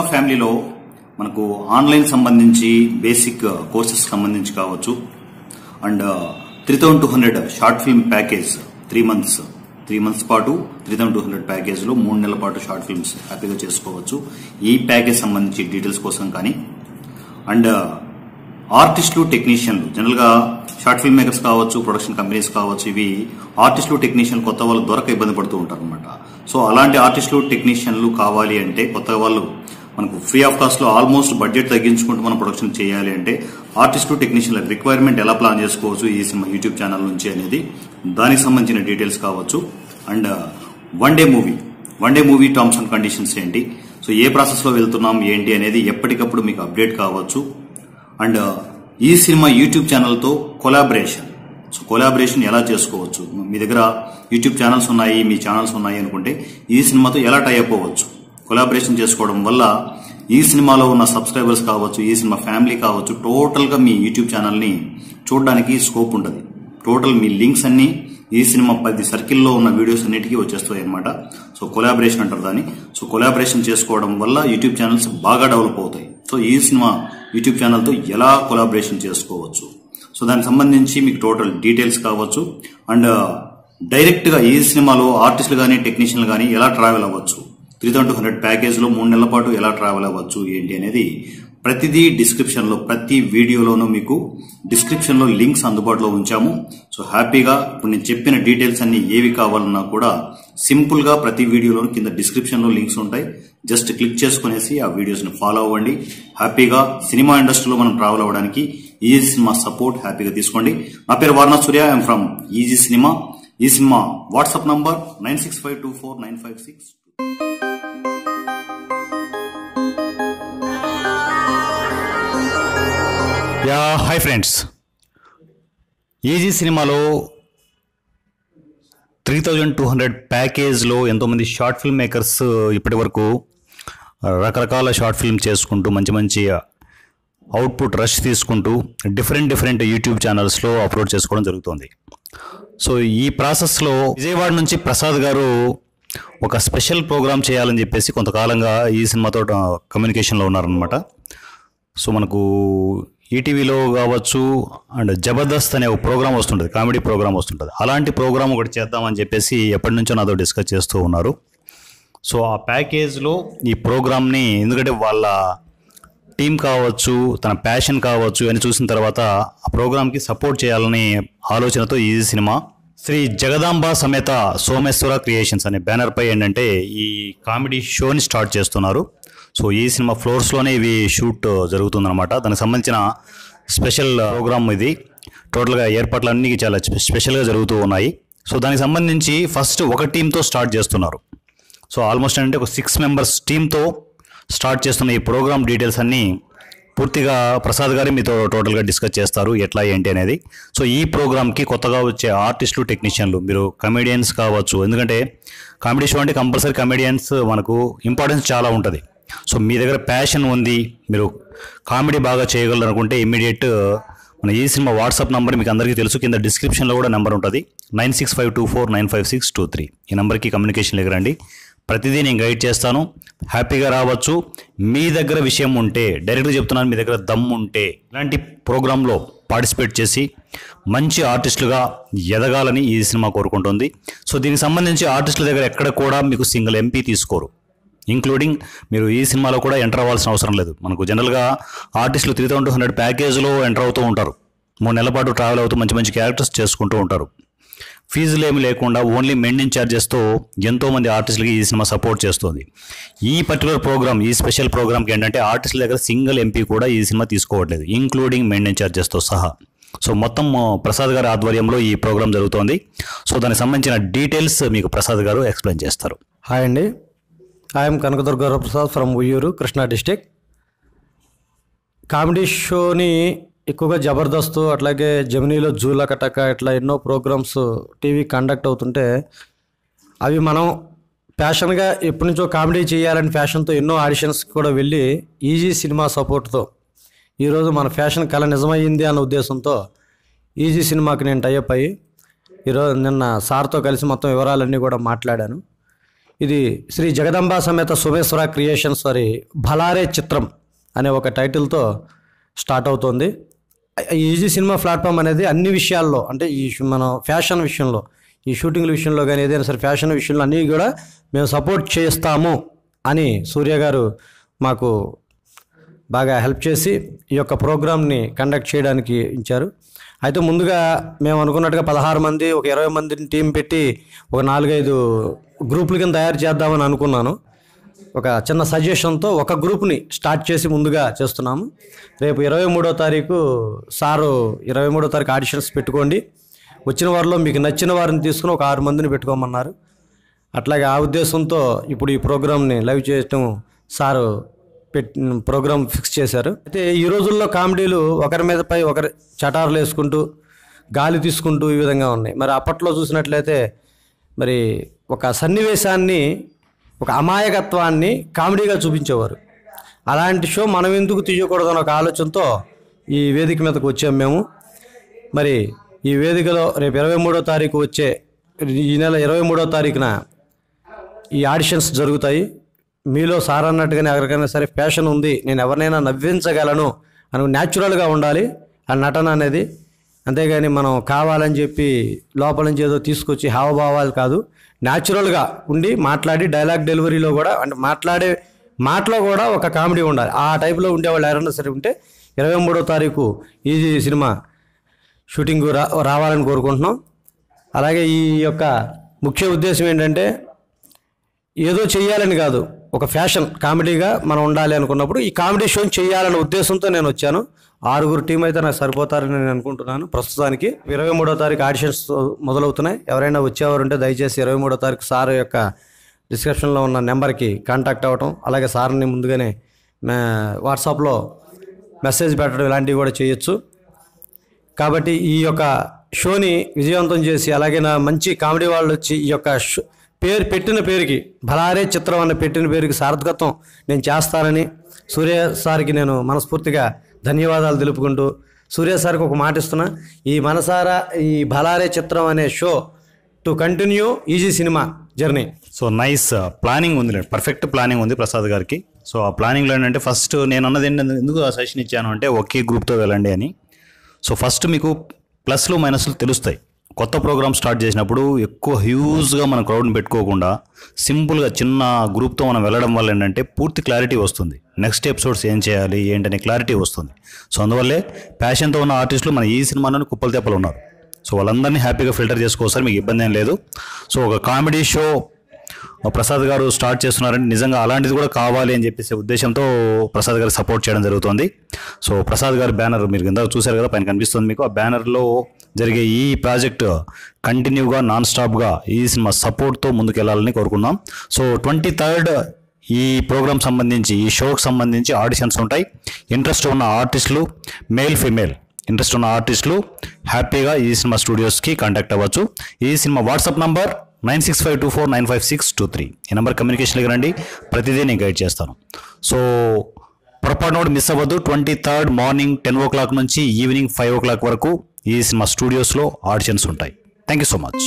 Cinema ఫ్యామిలీలో మనకు online సంబంధించి బేసిక్ కోర్సెస్ సంబంధించి కావచ్చు and 3200 short film package 3 months పాటు 3200 ప్యాకేజ్ లో 3 నెలల పాటు షార్ట్ ఫిల్మ్స్ హ్యాపీగా చేసుకోవచ్చు. ఈ ప్యాకేజ్ సంబంధించి డీటెయిల్స్ కోసం కానీ అండ్ ఆర్టిస్టులు టెక్నీషియన్లు జనరల్ గా షార్ట్ ఫిల్మ్ మేకర్స్ కావచ్చు, ప్రొడక్షన్ కంపెనీస్ కావచ్చు, ఇవి ఆర్టిస్టులు టెక్నీషియన్ కొత్త వాళ్ళు దొరక ఇబ్బంది పడుతూ ఉంటారు అనమాట. సో అలాంటి ఆర్టిస్టులు టెక్నీషియన్లు కావాలి అంటే కొత్త వాళ్ళు మనకు ఫ్రీ ఆఫ్ కాస్ట్ లో ఆల్మోస్ట్ బడ్జెట్ తగ్గించుకుంటూ మనం ప్రొడక్షన్ చేయాలి అంటే ఆర్టిస్టులు టెక్నీషియన్ల రిక్వైర్మెంట్ ఎలా ప్లాన్ చేసుకోవచ్చు ఈ సినిమా యూట్యూబ్ ఛానల్ నుంచి అనేది దానికి సంబంధించిన డీటెయిల్స్ కావచ్చు. And one day movie terms and conditions ఏంటి, సో ఏ ప్రాసెస్ లో వెళ్తున్నాం ఏంటి అనేది ఎప్పటికప్పుడు మీకు అప్డేట్ కావచ్చు. అండ్ ఈ సినిమా యూట్యూబ్ ఛానల్ తో కొలాబరేషన్ ఎలా చేసుకోవచ్చు, మీ దగ్గర యూట్యూబ్ ఛానల్స్ ఉన్నాయి, మీ ఛానల్స్ ఉన్నాయి అనుకుంటే ఈ సినిమాతో ఎలా టైఅప్ అవ్వచ్చు. కొలాబరేషన్ చేసుకోవడం వల్ల ఈ సినిమాలో ఉన్న సబ్స్క్రైబర్స్ కావచ్చు, ఈ సినిమా ఫ్యామిలీ కావచ్చు, టోటల్ గా మీ యూట్యూబ్ ఛానల్ ని చూడడానికి స్కోప్ ఉంటుంది. టోటల్ మీ లింక్స్ అన్ని ఈ సినిమా 10 సర్కిల్లో ఉన్న వీడియోస్ అన్నిటికీ వచ్చేస్తాయి అనమాట. సో కొలాబరేషన్ అంటారు దాన్ని. సో కొలాబరేషన్ చేసుకోవడం వల్ల యూట్యూబ్ ఛానల్స్ బాగా డెవలప్ అవుతాయి. సో ఈ సినిమా యూట్యూబ్ ఛానల్ తో ఎలా కొలాబరేషన్ చేసుకోవచ్చు, సో దానికి సంబంధించి మీకు టోటల్ డీటెయిల్స్ కావచ్చు. అండ్ డైరెక్ట్ గా ఈ సినిమాలో ఆర్టిస్టులు గానీ టెక్నీషియన్లు గానీ ఎలా ట్రావెల్ అవ్వచ్చు, 3200 ప్యాకేజ్ లో 3 నెలల పాటు ఎలా ట్రావెల్ అవ్వచ్చు ఏంటి అనేది ప్రతిదీ డిస్క్రిప్షన్ లో, ప్రతి వీడియోలోనూ మీకు డిస్క్రిప్షన్ లో లింక్స్ అందుబాటులో ఉంచాము. సో హ్యాపీగా ఇప్పుడు నేను చెప్పిన డీటెయిల్స్ అన్ని ఏవి కావాలన్నా కూడా సింపుల్ గా ప్రతి వీడియోలో కింద డిస్క్రిప్షన్ లో లింక్స్ ఉంటాయి. జస్ట్ క్లిక్ చేసుకునేసి ఆ వీడియోస్ ని ఫాలో అవ్వండి. హ్యాపీగా సినిమా ఇండస్ట్రీలో మనం ట్రావెల్ అవ్వడానికి ఈజీ సినిమా సపోర్ట్ హ్యాపీగా తీసుకోండి. నా పేరు వారణాసి సూర్య, ఐఎమ్ ఫ్రమ్ ఈజీ సినిమా. ఈ cinema WhatsApp number 96524956. Hi friends, easy సినిమాలో 3200 ప్యాకేజ్లో ఎంతోమంది షార్ట్ ఫిల్మ్ మేకర్స్ ఇప్పటి వరకు రకరకాల షార్ట్ ఫిల్మ్ చేసుకుంటూ మంచి అవుట్పుట్ రష్ తీసుకుంటూ డిఫరెంట్ యూట్యూబ్ ఛానల్స్లో అప్లోడ్ చేసుకోవడం జరుగుతుంది. సో ఈ ప్రాసెస్లో విజయవాడ నుంచి ప్రసాద్ గారు ఒక స్పెషల్ ప్రోగ్రామ్ చేయాలని చెప్పేసి కొంతకాలంగా ఈ సినిమాతో కమ్యూనికేషన్లో ఉన్నారనమాట. సో మనకు ఈటీవీలో కావచ్చు అండ్ జబర్దస్త్ అనే ఒక ప్రోగ్రామ్ వస్తుంటుంది, కామెడీ ప్రోగ్రామ్ వస్తుంటుంది. అలాంటి ప్రోగ్రామ్ ఒకటి చేద్దామని చెప్పేసి ఎప్పటి నుంచో నాతో డిస్కస్ చేస్తూ ఉన్నారు. సో ఆ ప్యాకేజ్లో ఈ ప్రోగ్రామ్ని, ఎందుకంటే వాళ్ళ టీం కావచ్చు, తన ప్యాషన్ కావచ్చు అని చూసిన తర్వాత ఆ ప్రోగ్రామ్కి సపోర్ట్ చేయాలనే ఆలోచనతో ఈ సినిమా శ్రీ జగదాంబ సమేత సోమేశ్వర క్రియేషన్స్ అనే బ్యానర్ పై ఏంటంటే ఈ కామెడీ షోని స్టార్ట్ చేస్తున్నారు. సో ఈ సినిమా ఫ్లోర్స్లోనే ఇవి షూట్ జరుగుతుందన్నమాట. దానికి సంబంధించిన స్పెషల్ ప్రోగ్రామ్ ఇది. టోటల్గా ఏర్పాట్లన్నీ చాలా స్పెషల్గా జరుగుతూ ఉన్నాయి. సో దానికి సంబంధించి ఫస్ట్ ఒక టీంతో స్టార్ట్ చేస్తున్నారు. సో ఆల్మోస్ట్ అంటే ఒక 6 మెంబర్స్ టీంతో స్టార్ట్ చేస్తున్న ఈ ప్రోగ్రామ్ డీటెయిల్స్ అన్నీ పూర్తిగా ప్రసాద్ గారు మీతో టోటల్గా డిస్కస్ చేస్తారు ఎట్లా ఏంటి అనేది. సో ఈ ప్రోగ్రామ్కి కొత్తగా వచ్చే ఆర్టిస్టులు టెక్నీషియన్లు, మీరు కమెడియన్స్ కావచ్చు, ఎందుకంటే కామెడీ షో అంటే కంపల్సరీ కమెడియన్స్ మనకు ఇంపార్టెన్స్ చాలా ఉంటుంది. సో మీ దగ్గర ప్యాషన్ ఉంది, మీరు కామెడీ బాగా చేయగలరు అనుకుంటే ఇమ్మీడియట్ మన ఈ సినిమా వాట్సాప్ నెంబర్ మీకు అందరికీ తెలుసు, కింద డిస్క్రిప్షన్లో కూడా నెంబర్ ఉంటుంది, 9652495623. ఈ నెంబర్కి కమ్యూనికేషన్ రండి. ప్రతిదీ నేను గైడ్ చేస్తాను. హ్యాపీగా రావచ్చు. మీ దగ్గర విషయం ఉంటే, డైరెక్ట్గా చెప్తున్నాను, మీ దగ్గర దమ్ము ఉంటే ఇలాంటి ప్రోగ్రాంలో పార్టిసిపేట్ చేసి మంచి ఆర్టిస్టులుగా ఎదగాలని ఈ సినిమా కోరుకుంటుంది. సో దీనికి సంబంధించి ఆర్టిస్టుల దగ్గర ఎక్కడ కూడా మీకు సింగిల్ ఎంపీ తీసుకోరు, ఇంక్లూడింగ్ మీరు ఈ సినిమాలో కూడా ఎంటర్ అవ్వాల్సిన అవసరం లేదు. మనకు జనరల్గా ఆర్టిస్టులు 3200 ప్యాకేజ్లో ఎంటర్ అవుతూ ఉంటారు. 3 నెలల పాటు ట్రావెల్ అవుతూ మంచి క్యారెక్టర్స్ చేసుకుంటూ ఉంటారు. ఫీజులు ఏమి లేకుండా ఓన్లీ మెయింటైన్ ఛార్జెస్తో ఎంతోమంది ఆర్టిస్టులకి ఈ సినిమా సపోర్ట్ చేస్తుంది. ఈ పర్టికులర్ ప్రోగ్రామ్, ఈ స్పెషల్ ప్రోగ్రామ్కి ఏంటంటే ఆర్టిస్టుల దగ్గర సింగిల్ ఎంపీ కూడా ఈ సినిమా తీసుకోవట్లేదు, ఇంక్లూడింగ్ మెయింటైన్ ఛార్జెస్తో సహా. సో మొత్తం ప్రసాద్ గారి ఆధ్వర్యంలో ఈ ప్రోగ్రామ్ జరుగుతోంది. సో దానికి సంబంధించిన డీటెయిల్స్ మీకు ప్రసాద్ గారు ఎక్స్ప్లెయిన్ చేస్తారు. హాయ్ అండి, I'm Kanakadurga Prasad from Uyyuru, Krishna district. Comedy షోని ఎక్కువగా జబర్దస్త్, అట్లాగే జమినీలో జూల కటక, ఇట్లా ఎన్నో ప్రోగ్రామ్స్ టీవీ కండక్ట్ అవుతుంటే అవి మనం ప్యాషన్గా ఎప్పటి నుంచో కామెడీ చేయాలని ఫ్యాషన్తో ఎన్నో ఆడిషన్స్కి కూడా వెళ్ళి ఈజీ సినిమా సపోర్ట్తో ఈరోజు మన ఫ్యాషన్ కళ నిజమైంది అన్న ఉద్దేశంతో ఈజీ సినిమాకి నేను టైఅప్ అయ్యి ఈరోజు నిన్న సార్తో కలిసి మొత్తం వివరాలన్నీ కూడా మాట్లాడాను. ఇది శ్రీ జగదంబా సమేత సోమేశ్వర క్రియేషన్స్ వారి భలారే చిత్రం అనే ఒక టైటిల్తో స్టార్ట్ అవుతుంది. ఈజీ సినిమా ప్లాట్ఫామ్ అనేది అన్ని విషయాల్లో, అంటే మన ఫ్యాషన్ విషయంలో, ఈ షూటింగ్ల విషయంలో కానీ ఏదైనా సరే ఫ్యాషన్ విషయంలో అన్నీ కూడా మేము సపోర్ట్ చేస్తాము అని సూర్య గారు మాకు బాగా హెల్ప్ చేసి ఈ యొక్క ప్రోగ్రామ్ని కండక్ట్ చేయడానికి ఇచ్చారు. అయితే ముందుగా మేము అనుకున్నట్టుగా 16 మంది, ఒక 20 మందిని టీం పెట్టి ఒక 4-5 గ్రూపుల కింద తయారు చేద్దామని అనుకున్నాను. ఒక చిన్న సజెషన్తో ఒక గ్రూప్ని స్టార్ట్ చేసి ముందుగా చేస్తున్నాము. రేపు 23వ తారీఖు సారు 23వ తారీఖు ఆడిషన్స్ పెట్టుకోండి, వచ్చిన వారిలో మీకు నచ్చిన వారిని తీసుకుని ఒక 6 మందిని పెట్టుకోమన్నారు. అట్లాగే ఆ ఉద్దేశంతో ఇప్పుడు ఈ ప్రోగ్రామ్ని లైవ్ చేయటం సారు ప్రోగ్రామ్ ఫిక్స్ చేశారు. అయితే ఈ రోజుల్లో కామెడీలు ఒకరి మీద పై ఒకరి చటార్లు వేసుకుంటూ గాలి తీసుకుంటూ ఈ విధంగా ఉన్నాయి. మరి అప్పట్లో చూసినట్లయితే మరి ఒక సన్నివేశాన్ని, ఒక అమాయకత్వాన్ని కామెడీగా చూపించేవారు. అలాంటి షో మనం ఎందుకు తీయకూడదని ఒక ఆలోచనతో ఈ వేదిక మీదకి వచ్చాము మేము. మరి ఈ వేదికలో రేపు 23వ తారీఖు వచ్చే ఈ నెల 23వ తారీఖున ఈ ఆడిషన్స్ జరుగుతాయి. మీలో సార్ అన్నట్టుగానే ఎవరికైనా సరే ప్యాషన్ ఉంది, నేను ఎవరినైనా నవ్వించగలను అని న్యాచురల్గా ఉండాలి ఆ నటన అనేది. అంతేగాని మనం కావాలని చెప్పి లోపల నుంచి ఏదో తీసుకొచ్చి హావభావాలు కాదు, న్యాచురల్గా ఉండి మాట్లాడి డైలాగ్ డెలివరీలో కూడా, అంటే మాట్లాడే మాటలో కూడా ఒక కామెడీ ఉండాలి. ఆ టైప్లో ఉండేవాళ్ళు ఎవరైనా సరే ఉంటే 23వ తారీఖు ఈ సినిమా షూటింగ్ రావాలని కోరుకుంటున్నాం. అలాగే ఈ యొక్క ముఖ్య ఉద్దేశం ఏంటంటే ఏదో చెయ్యాలని కాదు, ఒక ఫ్యాషన్ కామెడీగా మనం ఉండాలి అనుకున్నప్పుడు ఈ కామెడీ షోని చేయాలనే ఉద్దేశంతో నేను వచ్చాను. 6 టీం అయితే నాకు సరిపోతారని నేను అనుకుంటున్నాను. ప్రస్తుతానికి 23వ తారీఖు ఆడిషన్స్ మొదలవుతున్నాయి. ఎవరైనా వచ్చేవారు ఉంటే దయచేసి 23వ తారీఖు సార్ యొక్క డిస్క్రిప్షన్లో ఉన్న నెంబర్కి కాంటాక్ట్ అవ్వటం, అలాగే సార్ని ముందుగానే వాట్సాప్లో మెసేజ్ పెట్టడం ఇలాంటివి కూడా చేయొచ్చు. కాబట్టి ఈ యొక్క షోని విజయవంతం చేసి, అలాగే నా మంచి కామెడీ వాళ్ళు వచ్చి ఈ యొక్క పెట్టిన పేరుకి భలారే చిత్రం అన్న పెట్టిన పేరుకి సార్థకత్వం నేను చేస్తానని సూర్య సార్కి నేను మనస్ఫూర్తిగా ధన్యవాదాలు తెలుపుకుంటూ, సూర్య సార్కి ఒక మాట ఇస్తున్నా, ఈ మనసారా ఈ భలారే చిత్రం అనే show to continue easy cinema journey. So nice planning ఉంది, పర్ఫెక్ట్ ప్లానింగ్ ఉంది ప్రసాద్ గారికి. సో ఆ ప్లానింగ్లో ఏంటంటే ఫస్ట్ నేను అన్నది ఏంటంటే, ఎందుకు ఆ సజెషన్ ఇచ్చాను అంటే ఒకే గ్రూప్తో వెళ్ళండి అని. సో ఫస్ట్ మీకు ప్లస్లు మైనస్లు తెలుస్తాయి. కొత్త ప్రోగ్రామ్ స్టార్ట్ చేసినప్పుడు ఎక్కువ హ్యూజ్గా మన క్రౌడ్ని పెట్టుకోకుండా సింపుల్గా చిన్న గ్రూప్తో మనం వెళ్ళడం వల్ల ఏంటంటే పూర్తి క్లారిటీ వస్తుంది. నెక్స్ట్ ఎపిసోడ్స్ ఏం చేయాలి ఏంటనే క్లారిటీ వస్తుంది. సో అందువల్లే ప్యాషన్తో ఉన్న ఆర్టిస్టులు మన ఈ సినిమాలోని కుప్పలు తెప్పలు ఉన్నారు. సో వాళ్ళందరినీ హ్యాపీగా ఫిల్టర్ చేసుకోవచ్చు, మీకు ఇబ్బంది ఏం లేదు. సో ఒక కామెడీ షో ప్రసాద్ గారు స్టార్ట్ చేస్తున్నారంటే నిజంగా అలాంటిది కూడా కావాలి అని చెప్పేసి ఉద్దేశంతో ప్రసాద్ గారికి సపోర్ట్ చేయడం జరుగుతుంది. సో ప్రసాద్ గారి బ్యానర్ మీరు కింద చూశారు కదా, పైన కనిపిస్తుంది మీకు. ఆ బ్యానర్లో జరిగే ఈ ప్రాజెక్ట్ కంటిన్యూగా నాన్ స్టాప్గా ఈ సినిమా సపోర్ట్తో ముందుకు వెళ్ళాలని కోరుకుందాం. సో 23rd ఈ ప్రోగ్రామ్ సంబంధించి, ఈ షోకి సంబంధించి ఆడిషన్స్ ఉంటాయి. ఇంట్రెస్ట్ ఉన్న ఆర్టిస్టులు, మేల్ ఫీమేల్ ఇంట్రెస్ట్ ఉన్న ఆర్టిస్టులు హ్యాపీగా ఈ సినిమా స్టూడియోస్కి కాంటాక్ట్ అవ్వచ్చు. ఈ సినిమా వాట్సాప్ నంబర్ 9652495623. ఈ నెంబర్ కమ్యూనికేషన్కి రండి, ప్రతిదీ నేను గైడ్ చేస్తాను. సో పొరపాటు నోట్ మిస్ అవ్వద్దు. 23rd మార్నింగ్ 10 o'clock నుంచి ఈవినింగ్ 5 o'clock వరకు ఈ సినిమా స్టూడియోస్లో ఆడిషన్స్ ఉంటాయి. Thank you so much.